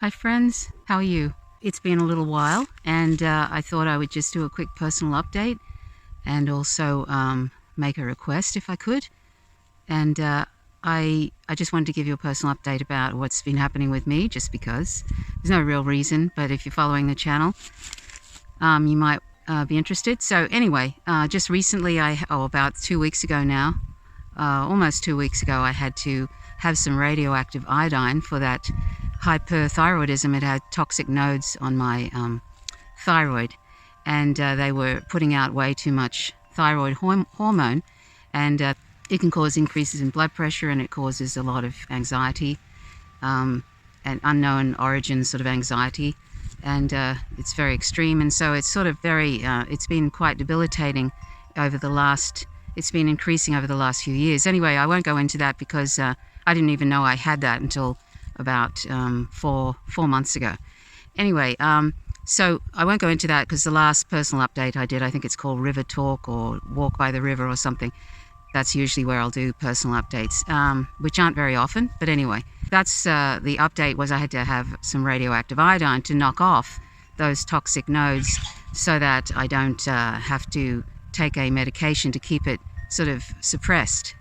Hi friends, how are you? It's been a little while and I thought I would just do a quick personal update and also make a request if I could. And I just wanted to give you a personal update about what's been happening with me just because. There's no real reason, but if you're following the channel, you might be interested. So anyway, just recently, about 2 weeks ago now, almost 2 weeks ago, I had to have some radioactive iodine for that hyperthyroidism. It had toxic nodes on my thyroid, and they were putting out way too much thyroid hormone, and it can cause increases in blood pressure, and it causes a lot of anxiety, and unknown origin sort of anxiety, and it's very extreme, and so it's sort of very, it's been quite debilitating it's been increasing over the last few years. Anyway, I won't go into that because I didn't even know I had that until about 4 months ago. Anyway, so I won't go into that because the last personal update I did, I think it's called River Talk or Walk by the River or something. That's usually where I'll do personal updates, which aren't very often. But anyway, that's the update was I had to have some radioactive iodine to knock off those toxic nodes so that I don't have to take a medication to keep it sort of suppressed.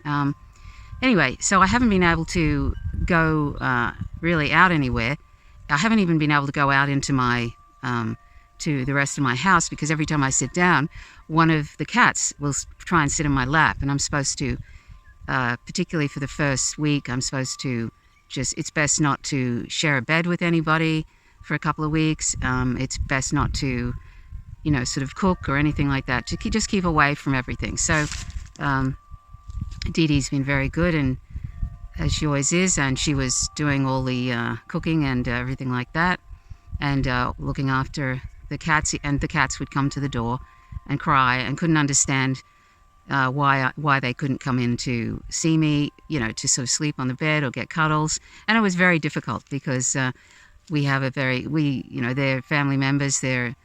Anyway, so I haven't been able to go really out anywhere. I haven't even been able to go out into my to the rest of my house because every time I sit down, one of the cats will try and sit in my lap, and I'm supposed to, particularly for the first week, I'm supposed to it's best not to share a bed with anybody for a couple of weeks. It's best not to, sort of cook or anything like that, to just keep away from everything. So Dee Dee's been very good, and as she always is, and she was doing all the cooking and everything like that, and looking after the cats, and the cats would come to the door and cry and couldn't understand why they couldn't come in to see me, to sort of sleep on the bed or get cuddles. And it was very difficult because they're family members, they're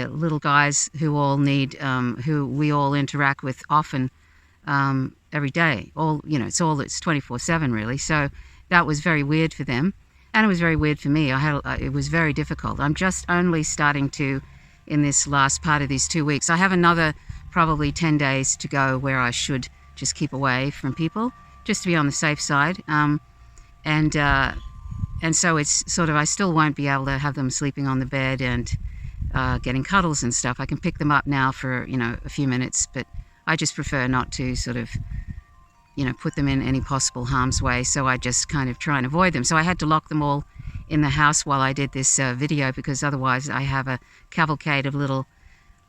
little guys who all need, who we all interact with often, every day. It's 24/7 really. So that was very weird for them, and it was very weird for me. It was very difficult. I'm just only starting to, in this last part of these 2 weeks. I have another probably 10 days to go where I should just keep away from people, just to be on the safe side. And so it's sort of, I still won't be able to have them sleeping on the bed and getting cuddles and stuff. I can pick them up now for, a few minutes, but I just prefer not to sort of, put them in any possible harm's way. So I just kind of try and avoid them. So I had to lock them all in the house while I did this video, because otherwise I have a cavalcade of little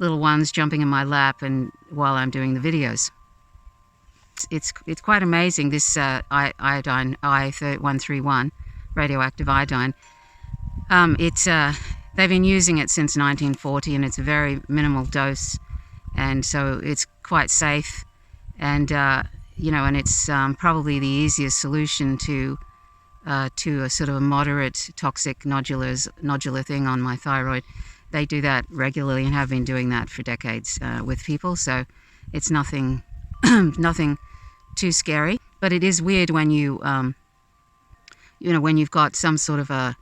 ones jumping in my lap and while I'm doing the videos. It's quite amazing, this iodine, I-131, radioactive iodine. They've been using it since 1940, and it's a very minimal dose, and so it's quite safe, and and it's probably the easiest solution to a sort of a moderate toxic nodular thing on my thyroid. They do that regularly and have been doing that for decades with people, so it's nothing nothing too scary. But it is weird when when you've got some sort of a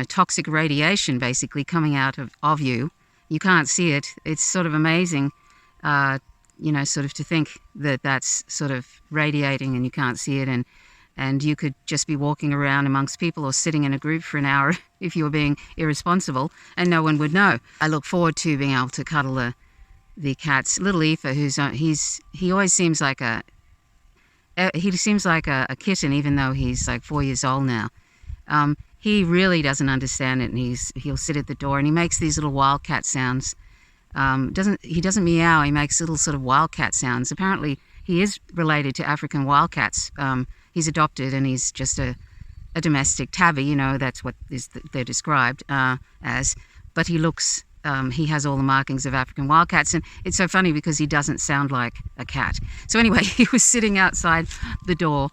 toxic radiation basically coming out of you. You can't see it. It's sort of amazing, sort of to think that that's sort of radiating and you can't see it, and you could just be walking around amongst people or sitting in a group for an hour if you were being irresponsible, and no one would know. I look forward to being able to cuddle the cats. Little Aoife, he always seems like a kitten, even though he's like 4 years old now. He really doesn't understand it, and he'll sit at the door and he makes these little wildcat sounds. He doesn't meow, he makes little sort of wildcat sounds. Apparently he is related to African wildcats. He's adopted, and he's just a domestic tabby, that's what they're described as. But he looks, he has all the markings of African wildcats, and it's so funny because he doesn't sound like a cat. So anyway, he was sitting outside the door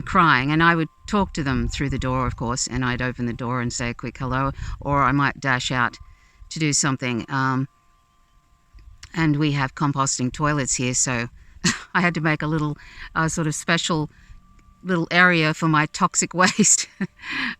crying, and I would talk to them through the door, of course, and I'd open the door and say a quick hello, or I might dash out to do something. And we have composting toilets here, so I had to make a little sort of special little area for my toxic waste,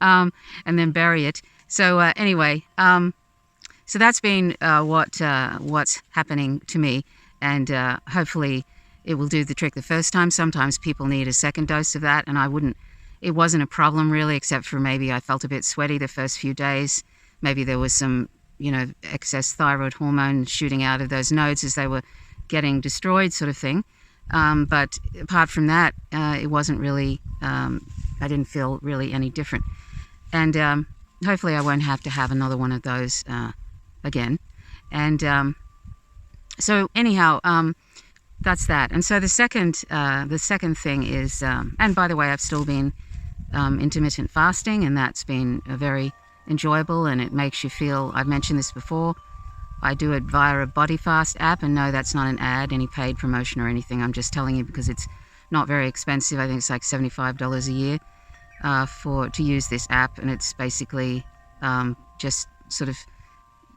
and then bury it. So anyway, so that's been what's happening to me, and hopefully it will do the trick the first time. Sometimes people need a second dose of that, and it wasn't a problem really, except for maybe I felt a bit sweaty the first few days. Maybe there was some, excess thyroid hormone shooting out of those nodes as they were getting destroyed, sort of thing. But apart from that, it wasn't really, I didn't feel really any different. And hopefully I won't have to have another one of those again. And so anyhow, that's that. And so the second thing is, and by the way, I've still been intermittent fasting, and that's been very enjoyable, and it makes you feel, I've mentioned this before, I do it via a Body Fast app, and no, that's not an ad, any paid promotion or anything. I'm just telling you because it's not very expensive. I think it's like $75 a year to use this app, and it's basically just sort of,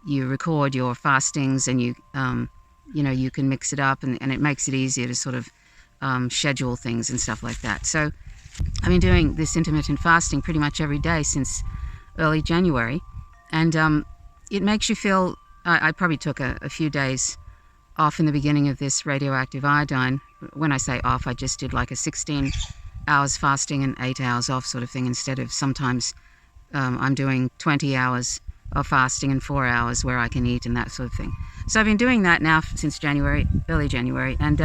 you record your fastings, and you can mix it up, and it makes it easier to sort of schedule things and stuff like that. So I've been doing this intermittent fasting pretty much every day since early January, and it makes you feel, I probably took a few days off in the beginning of this radioactive iodine. When I say off, I just did like a 16 hours fasting and 8 hours off sort of thing, instead of sometimes I'm doing 20 hours of fasting and 4 hours where I can eat and that sort of thing. So I've been doing that now since early January, and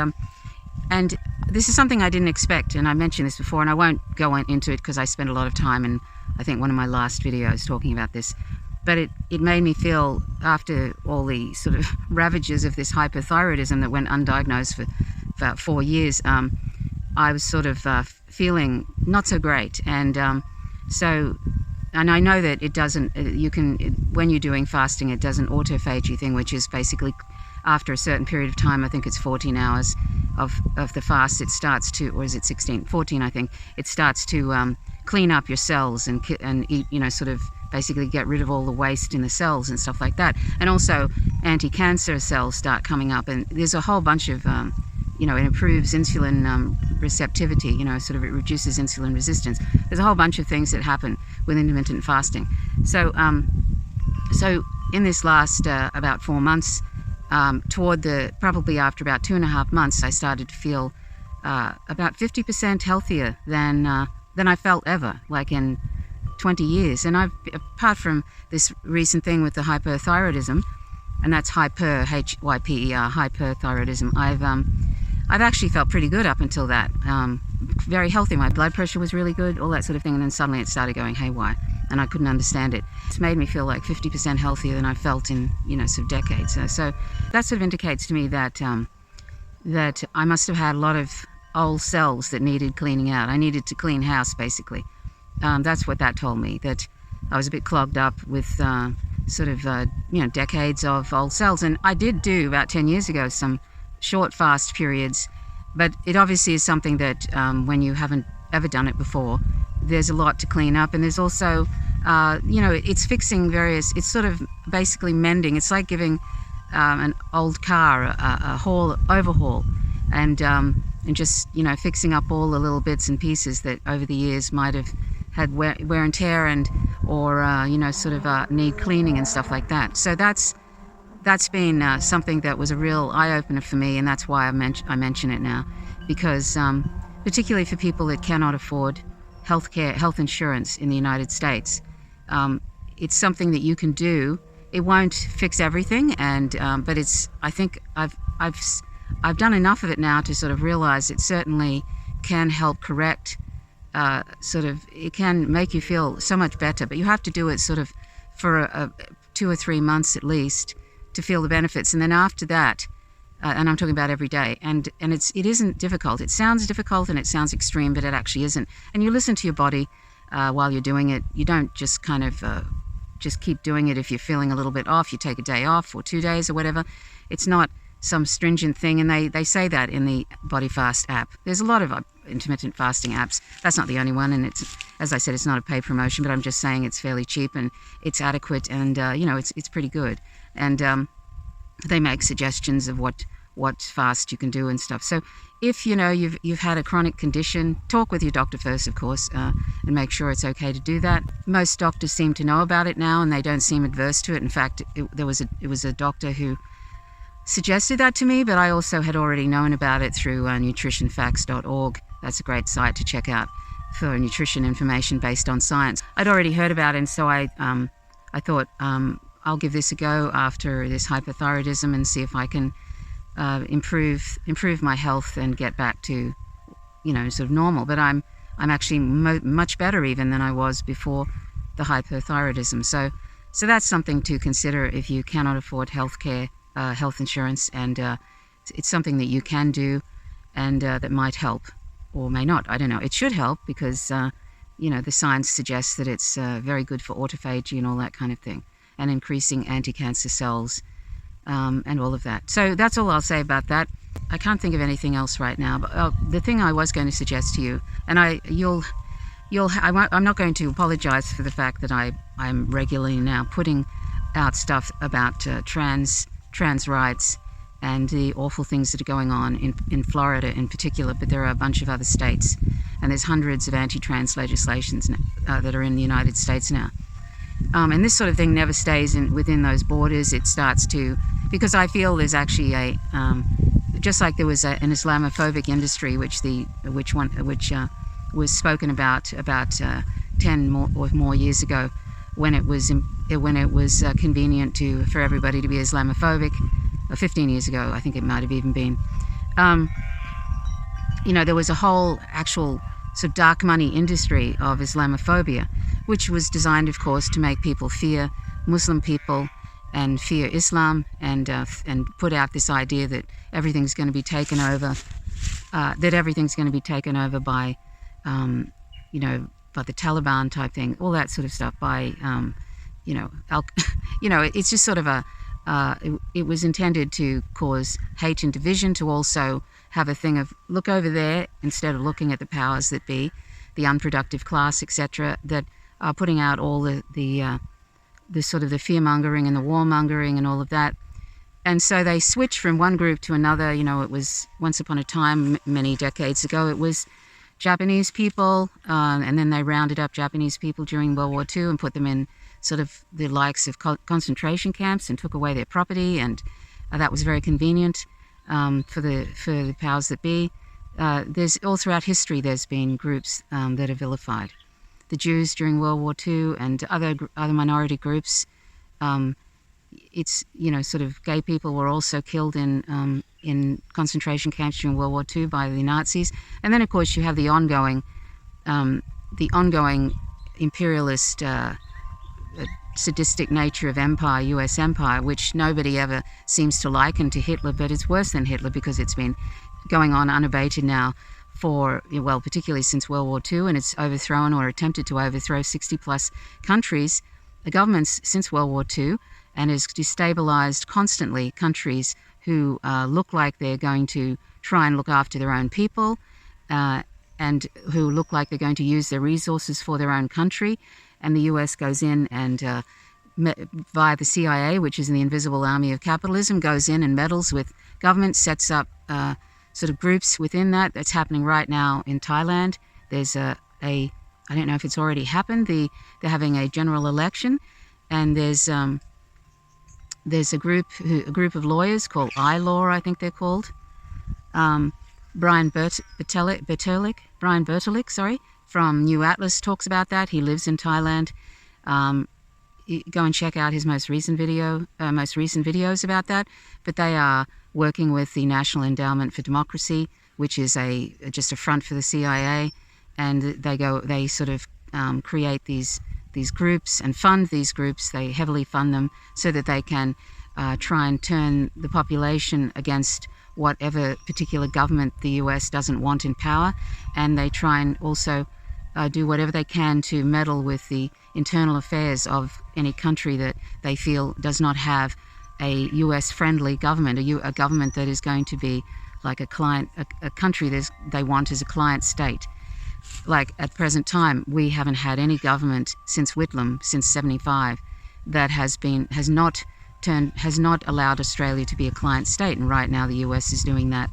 this is something I didn't expect, and I mentioned this before, and I won't go into it because I spent a lot of time in, I think, one of my last videos talking about this. But it made me feel, after all the sort of ravages of this hypothyroidism that went undiagnosed for about 4 years, I was sort of feeling not so great. And and I know that it doesn't, when you're doing fasting, it does an autophagy thing, which is basically after a certain period of time, I think it's 14 hours of the fast, it starts to, or is it 16? 14, I think. It starts to clean up your cells and eat, sort of basically get rid of all the waste in the cells and stuff like that. And also anti-cancer cells start coming up, and there's a whole bunch of, it improves insulin receptivity, sort of it reduces insulin resistance. There's a whole bunch of things that happen with intermittent fasting. So in this last about 4 months, probably after about 2.5 months, I started to feel about 50% healthier than I felt ever, like in 20 years. And apart from this recent thing with the hyperthyroidism, and that's Hyper, hyperthyroidism, I've actually felt pretty good up until that. Very healthy. My blood pressure was really good, all that sort of thing, and then suddenly it started going haywire, and I couldn't understand it. It's made me feel like 50% healthier than I felt in, sort of decades. So that sort of indicates to me that that I must have had a lot of old cells that needed cleaning out. I needed to clean house, basically. That's what that told me, that I was a bit clogged up with decades of old cells. And I did do, about 10 years ago, some short fast periods, but it obviously is something that when you haven't ever done it before, there's a lot to clean up. And there's also, it's fixing it's sort of basically mending. It's like giving an old car a overhaul, and just, fixing up all the little bits and pieces that over the years might have had wear and tear, or need cleaning and stuff like that. So that's been something that was a real eye-opener for me, and that's why I mention it now, because particularly for people that cannot afford health insurance in the United States, it's something that you can do. It won't fix everything, but I think I've done enough of it now to sort of realize it certainly can help correct. It can make you feel so much better, but you have to do it sort of for 2 or 3 months at least to feel the benefits. And then after that, and I'm talking about every day, and it isn't difficult. It sounds difficult and it sounds extreme, but it actually isn't. And you listen to your body while you're doing it. You don't just kind of just keep doing it if you're feeling a little bit off. You take a day off or 2 days or whatever. It's not some stringent thing, and they say that in the Body Fast app. There's a lot of intermittent fasting apps. That's not the only one, and it's, as I said, it's not a paid promotion, but I'm just saying it's fairly cheap and it's adequate, and it's pretty good. And they make suggestions of what fast you can do and stuff. So if you've had a chronic condition, talk with your doctor first, of course, and make sure it's okay to do that. Most doctors seem to know about it now, and they don't seem adverse to it. In fact, it was a doctor who suggested that to me, but I also had already known about it through nutritionfacts.org. That's a great site to check out for nutrition information based on science. I'd already heard about it, and so I thought I'll give this a go after this hypothyroidism and see if I can improve my health and get back to sort of normal. But I'm actually much better even than I was before the hypothyroidism. So that's something to consider if you cannot afford health insurance, and it's something that you can do, and that might help or may not. I don't know. It should help because the science suggests that it's very good for autophagy and all that kind of thing, and increasing anti-cancer cells. And all of that. So that's all I'll say about that. I can't think of anything else right now. But the thing I was going to suggest to you, and I'm not going to apologize for the fact that I'm regularly now putting out stuff about trans rights and the awful things that are going on in Florida in particular. But there are a bunch of other states, and there's hundreds of anti-trans legislations that are in the United States now. And this sort of thing never stays within those borders. It starts to, because I feel there's actually just like there was an Islamophobic industry, which was spoken about 10 or more years ago, when it was convenient for everybody to be Islamophobic, 15 years ago, I think it might have even been. There was a whole actual sort of dark money industry of Islamophobia, which was designed, of course, to make people fear Muslim people and fear Islam, and put out this idea that everything's going to be taken over, by the Taliban type thing, all that sort of stuff. It's just sort of it was intended to cause hate and division, to also have a thing of look over there instead of looking at the powers that be, the unproductive class, etc., that are putting out all the sort of the fear-mongering and the war-mongering and all of that. And so they switched from one group to another. It was once upon a time, many decades ago, it was Japanese people, and then they rounded up Japanese people during World War II and put them in sort of the likes of concentration camps and took away their property, and that was very convenient for the powers that be. There's all throughout history there's been groups that are vilified. The Jews during World War II and other minority groups. It's sort of gay people were also killed in concentration camps during World War II by the Nazis, and then of course you have the ongoing imperialist, sadistic nature of empire, U.S. empire, which nobody ever seems to liken to Hitler, but it's worse than Hitler because it's been going on unabated now for, particularly since World War II, and it's overthrown or attempted to overthrow 60-plus countries, governments since World War II, and has destabilized constantly countries who look like they're going to try and look after their own people, and who look like they're going to use their resources for their own country. And the US goes in and, via the CIA, which is the invisible army of capitalism, goes in and meddles with government, sets up sort of groups within that. That's happening right now in Thailand. There's I don't know if it's already happened. They're having a general election, and there's a group of lawyers called iLaw, I think they're called. Brian Bertalik, from New Atlas talks about that. He lives in Thailand. Go and check out his most recent videos about that. But they are working with the National Endowment for Democracy, which is just a front for the CIA, and they sort of create these groups and fund these groups. They heavily fund them so that they can try and turn the population against whatever particular government the US doesn't want in power, and they try and also do whatever they can to meddle with the internal affairs of any country that they feel does not have a US-friendly government, a government that is going to be like a country that they want as a client state. Like at present time, we haven't had any government since Whitlam, since '75, that has not allowed Australia to be a client state, and right now the US is doing that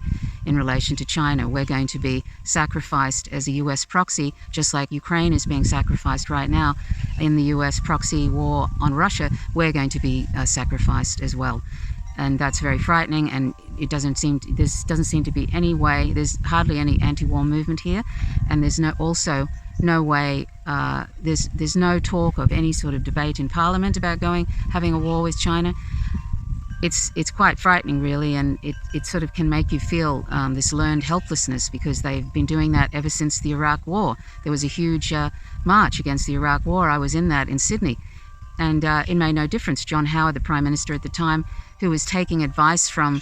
in relation to China. We're going to be sacrificed as a US proxy, just like Ukraine is being sacrificed right now in the US proxy war on Russia. We're going to be sacrificed as well. And that's very frightening, and there doesn't seem to be any way, there's hardly any anti-war movement here, and there's also no way, there's no talk of any sort of debate in Parliament about having a war with China. It's quite frightening, really, and it sort of can make you feel this learned helplessness, because they've been doing that ever since the Iraq War. There was a huge march against the Iraq War. I was in that in Sydney, and it made no difference. John Howard, the Prime Minister at the time, who was taking advice from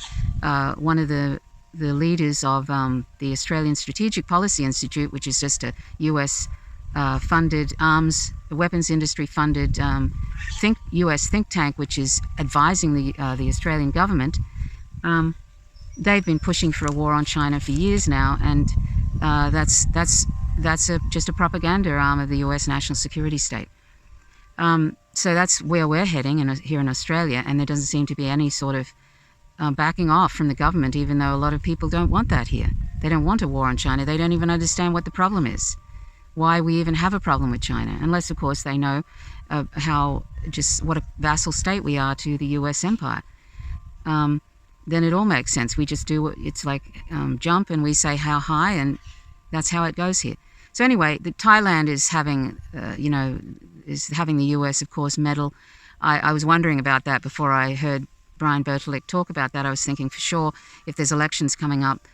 one of the leaders of the Australian Strategic Policy Institute, which is just a US funded weapons industry funded US think tank, which is advising the Australian government. They've been pushing for a war on China for years now, and that's just a propaganda arm of the US national security state. So that's where we're heading here in Australia, and there doesn't seem to be any sort of backing off from the government, even though a lot of people don't want that here. They don't want a war on China. They don't even understand what the problem is, why we even have a problem with China, unless, of course, they know what a vassal state we are to the US empire. Then it all makes sense. We just do it's like jump, and we say how high, and that's how it goes here. So anyway, Thailand is having, the US, of course, meddle. I was wondering about that before I heard Brian Bertolick talk about that. I was thinking, for sure, if there's elections coming up,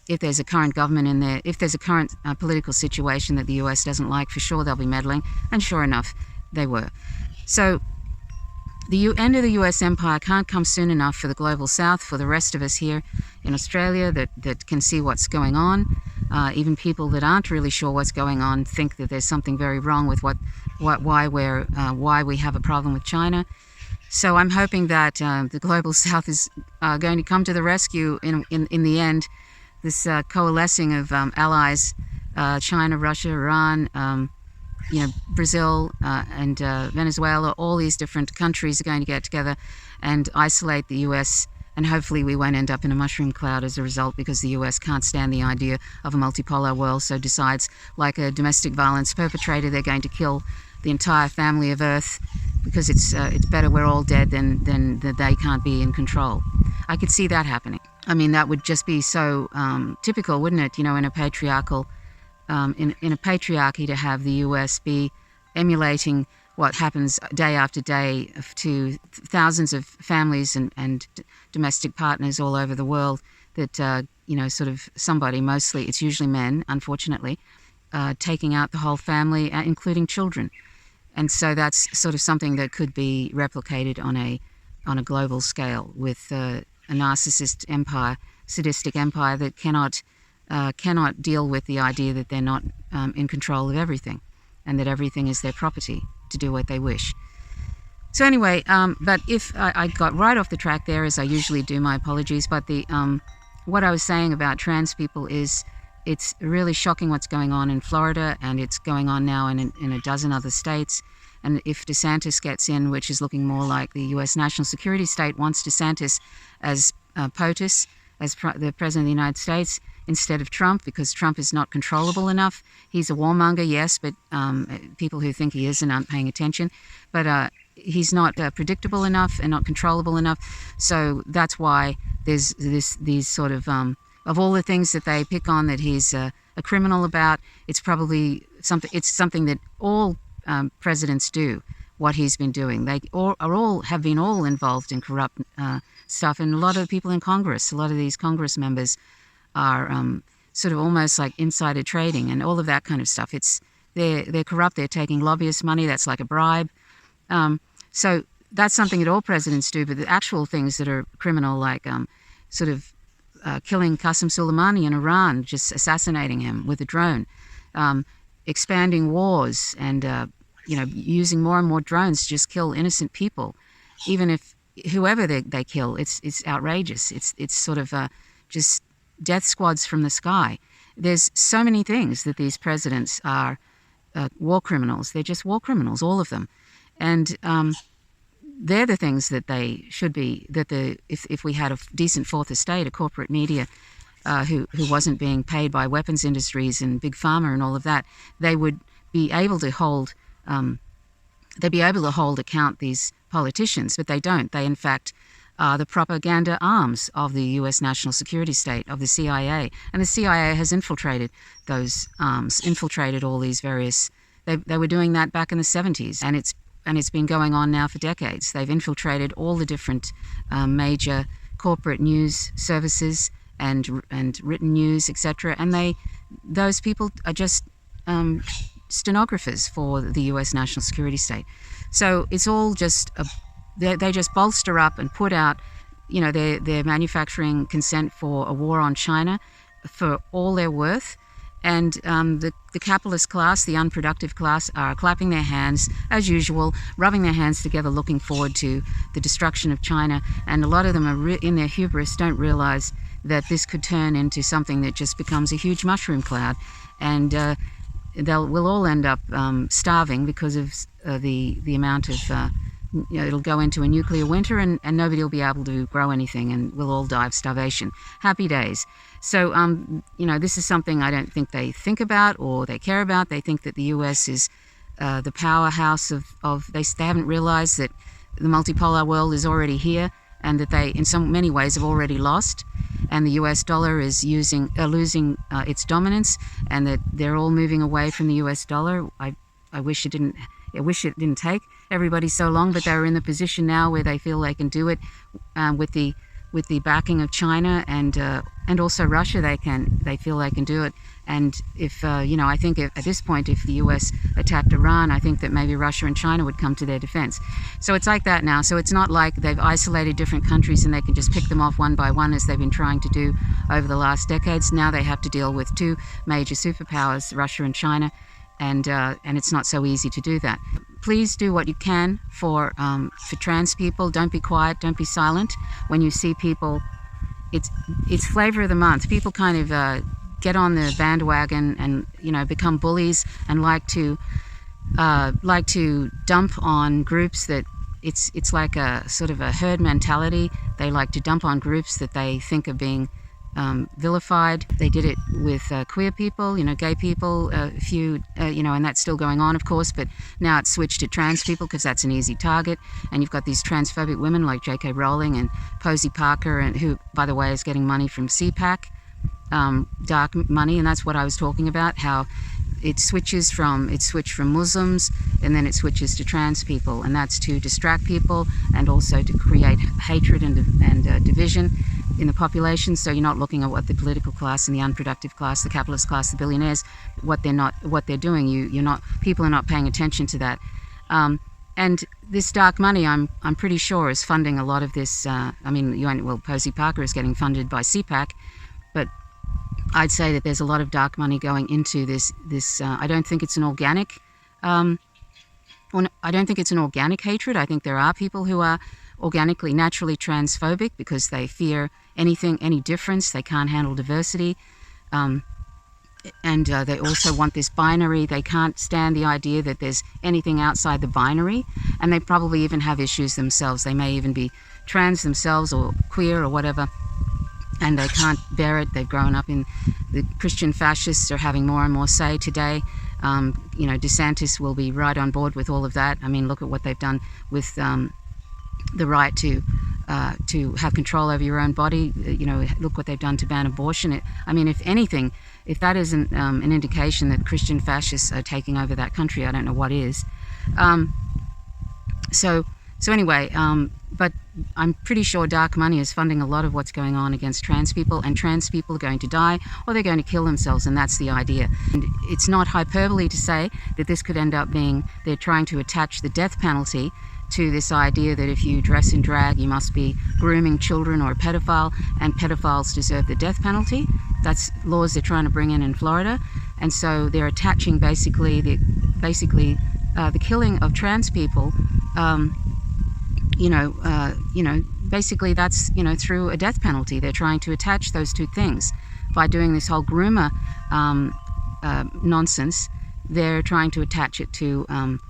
if there's a current government in there, if there's a current political situation that the US doesn't like, for sure they'll be meddling. And sure enough, they were. So the end of the US empire can't come soon enough for the global south, for the rest of us here in Australia that can see what's going on. Even people that aren't really sure what's going on think that there's something very wrong with why we have a problem with China. So I'm hoping that the global south is going to come to the rescue in the end. This coalescing of allies, China, Russia, Iran, Brazil, and Venezuela, all these different countries are going to get together and isolate the US, and hopefully we won't end up in a mushroom cloud as a result, because the US can't stand the idea of a multipolar world, so decides, like a domestic violence perpetrator, they're going to kill the entire family of Earth, because it's better we're all dead than that they can't be in control. I could see that happening. I mean, that would just be so typical, wouldn't it? In a patriarchal, in a patriarchy, to have the US be emulating what happens day after day to thousands of families and domestic partners all over the world. That sort of somebody, mostly it's usually men, unfortunately, taking out the whole family, including children. And so that's sort of something that could be replicated on a global scale, with a narcissist empire, sadistic empire that cannot deal with the idea that they're not in control of everything, and that everything is their property to do what they wish. So anyway, but if I got right off the track there, as I usually do, my apologies. But what I was saying about trans people is, it's really shocking what's going on in Florida, and it's going on now in a dozen other states. And if DeSantis gets in, which is looking more like the U.S. national security state wants DeSantis as POTUS, as the President of the United States, instead of Trump, because Trump is not controllable enough. He's a warmonger, yes, but people who think he isn't aren't paying attention. But he's not predictable enough and not controllable enough. So that's why there's these sort of all the things that they pick on that he's a criminal about, it's probably something that all presidents do, what he's been doing. They have been involved in corrupt stuff, and a lot of people in Congress, a lot of these Congress members are sort of almost like insider trading and all of that kind of stuff. They're corrupt. They're taking lobbyist money. That's like a bribe. So that's something that all presidents do. But the actual things that are criminal, like killing Qasem Soleimani in Iran, just assassinating him with a drone, expanding wars, and using more and more drones to just kill innocent people, even if whoever they kill, it's outrageous. It's sort of just death squads from the sky. There's so many things that these presidents are war criminals. They're just war criminals, all of them. And they're the things that they should be, that if we had a decent fourth estate, a corporate media who wasn't being paid by weapons industries and big pharma and all of that, they would be able to hold account these politicians, but they don't. They in fact are the propaganda arms of the U.S. national security state, of the CIA, and the CIA has infiltrated those arms, infiltrated all these various. They were doing that back in the 70s, and it's been going on now for decades. They've infiltrated all the different major corporate news services and written news, etc. And those people are just stenographers for the U.S. national security state. So it's all just they just bolster up and put out, their manufacturing consent for a war on China for all they're worth. And the capitalist class, the unproductive class, are clapping their hands as usual, rubbing their hands together, looking forward to the destruction of China. And a lot of them are in their hubris don't realize that this could turn into something that just becomes a huge mushroom cloud, and we'll all end up starving because of the amount of it'll go into a nuclear winter, and nobody will be able to grow anything, and we'll all die of starvation. Happy days. So this is something I don't think they think about or they care about. They think that the US is the powerhouse of they haven't realized that the multipolar world is already here, and that they in many ways have already lost, and the US dollar is losing its dominance, and that they're all moving away from the US dollar. I wish it didn't take everybody so long, but they're in the position now where they feel they can do it with the backing of China and also Russia. They feel they can do it. And if I think at this point, if the US attacked Iran, I think that maybe Russia and China would come to their defense. So it's like that now. So it's not like they've isolated different countries and they can just pick them off one by one as they've been trying to do over the last decades. Now they have to deal with two major superpowers, Russia and China, and it's not so easy to do that. Please do what you can for trans people. Don't be quiet. Don't be silent when you see people. It's flavor of the month. People kind of get on the bandwagon and become bullies and like to dump on groups that it's like a sort of a herd mentality. They like to dump on groups that they think are being vilified. They did it with queer people, gay people, a few, and that's still going on, of course, but now it's switched to trans people because that's an easy target. And you've got these transphobic women like J.K. Rowling and Posey Parker, and who, by the way, is getting money from CPAC, dark money, and that's what I was talking about, how it switched from Muslims, and then it switches to trans people, and that's to distract people and also to create hatred and division in the population. So you're not looking at what the political class and the unproductive class, the capitalist class, the billionaires, what they're doing. People are not paying attention to that. And this dark money, I'm pretty sure, is funding a lot of this. Posey Parker is getting funded by CPAC, but I'd say that there's a lot of dark money going into this. I don't think it's an organic. I don't think it's an organic hatred. I think there are people who are organically, naturally transphobic because they fear any difference. They can't handle diversity. And they also want this binary. They can't stand the idea that there's anything outside the binary. And they probably even have issues themselves. They may even be trans themselves or queer or whatever. And they can't bear it. They've grown up in the Christian fascists are having more and more say today. DeSantis will be right on board with all of that. I mean, look at what they've done with the right to have control over your own body. Look what they've done to ban abortion. If anything, if that isn't an indication that Christian fascists are taking over that country, I don't know what is. So anyway, but I'm pretty sure dark money is funding a lot of what's going on against trans people, and trans people are going to die or they're going to kill themselves, and that's the idea. And it's not hyperbole to say that this could end up being, they're trying to attach the death penalty to this idea that if you dress in drag, you must be grooming children or a pedophile, and pedophiles deserve the death penalty. That's laws they're trying to bring in Florida. And so they're attaching basically the killing of trans people, basically that's, through a death penalty. They're trying to attach those two things by doing this whole groomer nonsense. They're trying to attach it to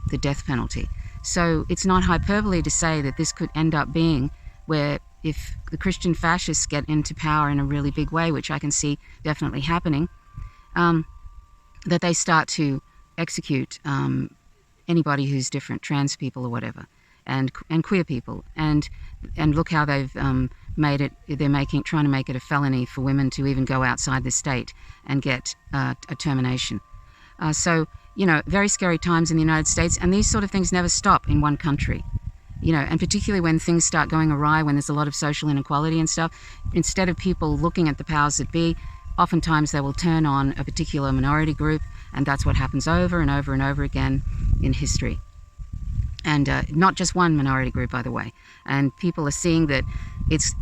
the death penalty. So it's not hyperbole to say that this could end up being where, if the Christian fascists get into power in a really big way, which I can see definitely happening, that they start to execute anybody who's different, trans people or whatever, and queer people, and look how they've made it. They're trying to make it a felony for women to even go outside the state and get a termination. So, very scary times in the United States, and these sort of things never stop in one country. And particularly when things start going awry, when there's a lot of social inequality and stuff, instead of people looking at the powers that be, oftentimes they will turn on a particular minority group, and that's what happens over and over and over again in history. And not just one minority group, by the way. And people are seeing that it's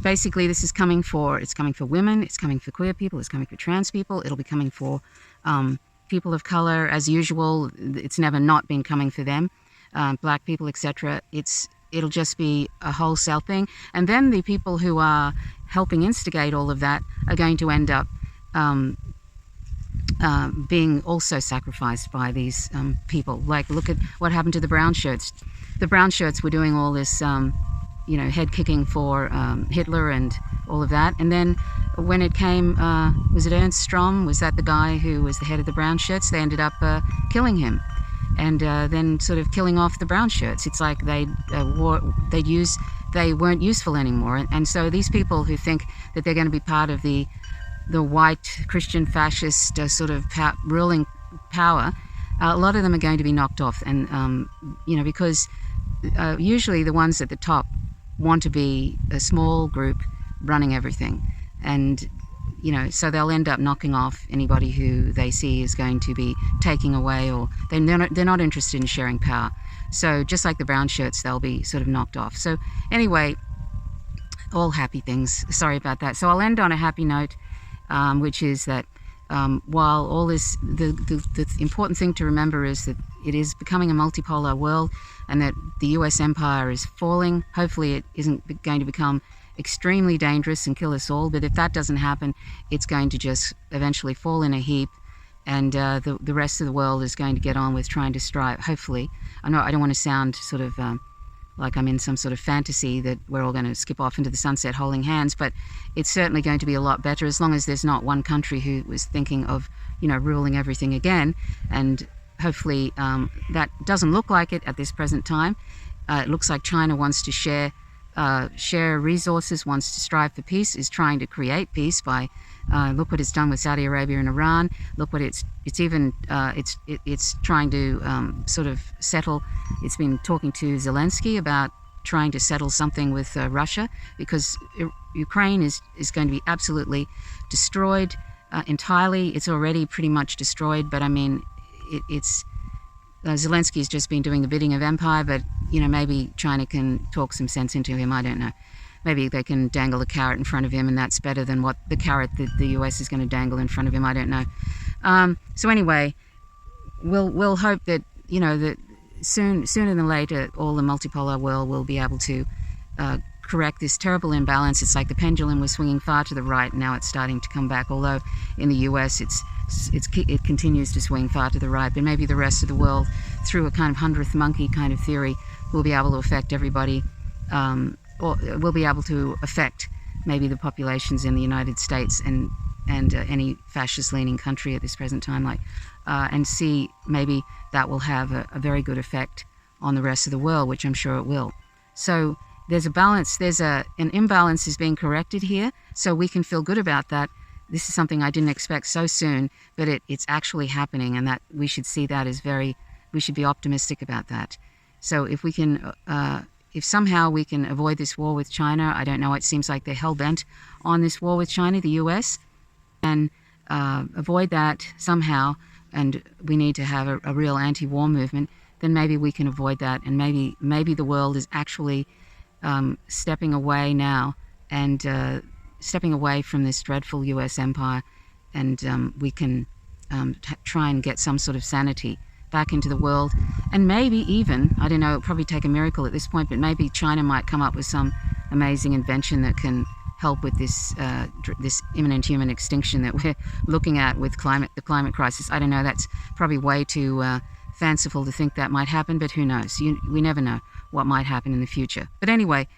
basically, this is coming for women, it's coming for queer people, it's coming for trans people, it'll be coming for people of color as usual. It's never not been coming for them. Black people, etc. It'll just be a wholesale thing, and then the people who are helping instigate all of that are going to end up being also sacrificed by these people. Like, look at what happened to the brown shirts. The brown shirts were doing all this, head kicking for Hitler and all of that, and then when it came, was it Ernst Strom? Was that the guy who was the head of the brown shirts? They ended up killing him. And then sort of killing off the brown shirts. It's like they weren't useful anymore. And so these people who think that they're going to be part of the white Christian fascist sort of ruling power, a lot of them are going to be knocked off. And because usually the ones at the top want to be a small group running everything, and so they'll end up knocking off anybody who they see is going to be taking away, or they're not interested in sharing power. So just like the brown shirts, they'll be sort of knocked off. So anyway, all happy things. Sorry about that. So I'll end on a happy note, which is that while all this, the important thing to remember is that it is becoming a multipolar world, and that the US empire is falling. Hopefully it isn't going to become extremely dangerous and kill us all, but if that doesn't happen, it's going to just eventually fall in a heap, and the rest of the world is going to get on with trying to strive, hopefully. I don't want to sound sort of like I'm in some sort of fantasy that we're all going to skip off into the sunset holding hands, but it's certainly going to be a lot better as long as there's not one country who was thinking of ruling everything again, and hopefully that doesn't look like it at this present time. It looks like China wants to share resources, wants to strive for peace, is trying to create peace by look what it's done with Saudi Arabia and Iran. Look what it's trying to sort of settle. It's been talking to Zelensky about trying to settle something with Russia, because Ukraine is going to be absolutely destroyed entirely. It's already pretty much destroyed, but I mean it's Zelensky's just been doing the bidding of empire, but maybe China can talk some sense into him. I don't know. Maybe they can dangle a carrot in front of him, and that's better than what the carrot that the US is going to dangle in front of him. I don't know. So anyway, we'll hope that that sooner than later, all the multipolar world will be able to correct this terrible imbalance. It's like the pendulum was swinging far to the right, and now it's starting to come back. Although in the US, it continues to swing far to the right, but maybe the rest of the world, through a kind of 100th monkey kind of theory, will be able to affect everybody, or will be able to affect maybe the populations in the United States and any fascist-leaning country at this present time, and see maybe that will have a very good effect on the rest of the world, which I'm sure it will. So there's a balance, an imbalance is being corrected here, so we can feel good about that. This is something I didn't expect so soon, but it's actually happening, and that we should see that as we should be optimistic about that. So if we can, if somehow we can avoid this war with China, I don't know, it seems like they're hell-bent on this war with China, the US, and avoid that somehow, and we need to have a real anti-war movement, then maybe we can avoid that, and maybe the world is actually stepping away now, and stepping away from this dreadful US empire, and we can try and get some sort of sanity back into the world. And maybe even, I don't know, it'll probably take a miracle at this point, but maybe China might come up with some amazing invention that can help with this imminent human extinction that we're looking at with the climate crisis. I don't know, that's probably way too fanciful to think that might happen, but who knows? We never know what might happen in the future. But anyway,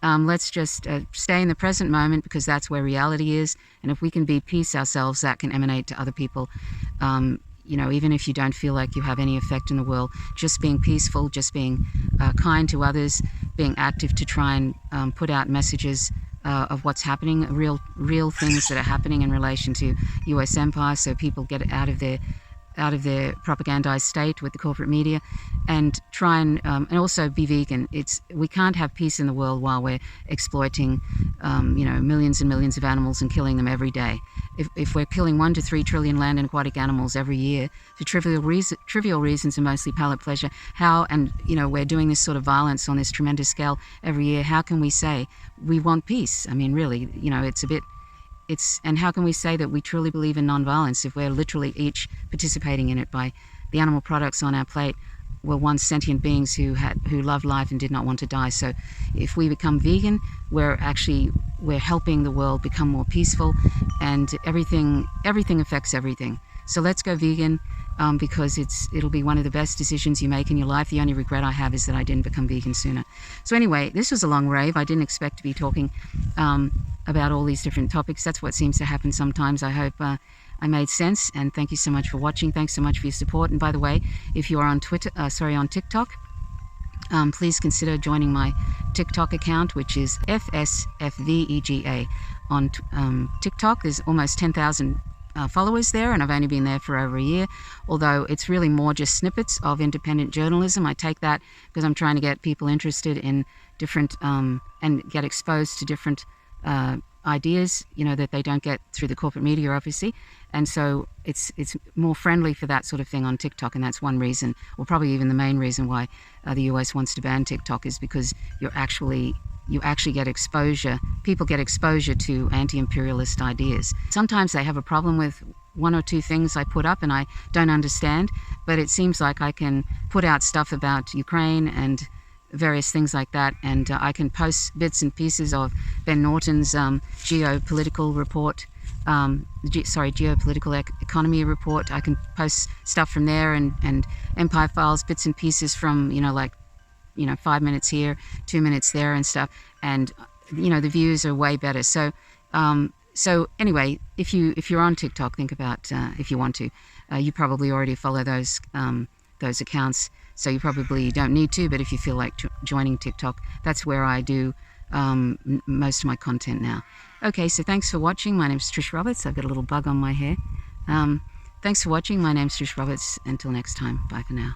let's just stay in the present moment, because that's where reality is. And if we can be peace ourselves, that can emanate to other people. Even if you don't feel like you have any effect in the world, just being peaceful, just being kind to others, being active to try and put out messages of what's happening, real things that are happening in relation to US empire, so people get out of their propagandized state with the corporate media, and try and also be vegan. We can't have peace in the world while we're exploiting millions and millions of animals and killing them every day. If we're killing 1 to 3 trillion land and aquatic animals every year for trivial reasons and mostly palate pleasure, we're doing this sort of violence on this tremendous scale every year, how can we say we want peace? I mean, really, and how can we say that we truly believe in nonviolence if we're literally each participating in it by the animal products on our plate were once sentient beings who loved life and did not want to die? So if we become vegan, we're helping the world become more peaceful, and everything affects everything. So let's go vegan, because it'll be one of the best decisions you make in your life. The only regret I have is that I didn't become vegan sooner. So anyway, this was a long rave. I didn't expect to be talking about all these different topics. That's what seems to happen sometimes. I hope I made sense, and thank you so much for watching. Thanks so much for your support. And by the way, if you are on TikTok, please consider joining my TikTok account, which is FSFVEGA. On TikTok, there's almost 10,000 followers there, and I've only been there for over a year, although it's really more just snippets of independent journalism. I take that because I'm trying to get people interested in different and get exposed to different ideas, that they don't get through the corporate media, obviously. And so it's more friendly for that sort of thing on TikTok, and that's one reason, or probably even the main reason, why the US wants to ban TikTok, is because you actually get exposure. People get exposure to anti-imperialist ideas. Sometimes they have a problem with 1 or 2 things I put up and I don't understand, but it seems like I can put out stuff about Ukraine and various things like that, and I can post bits and pieces of Ben Norton's geopolitical report, geopolitical economy report. I can post stuff from there, and Empire Files, bits and pieces from 5 minutes here, 2 minutes there and stuff, and the views are way better. So anyway, if you're on TikTok, think about if you want to. You probably already follow those accounts, so you probably don't need to, but if you feel like joining TikTok, that's where I do most of my content now. Okay, so thanks for watching. My name's Trish Roberts. I've got a little bug on my hair. Thanks for watching. My name's Trish Roberts. Until next time, bye for now.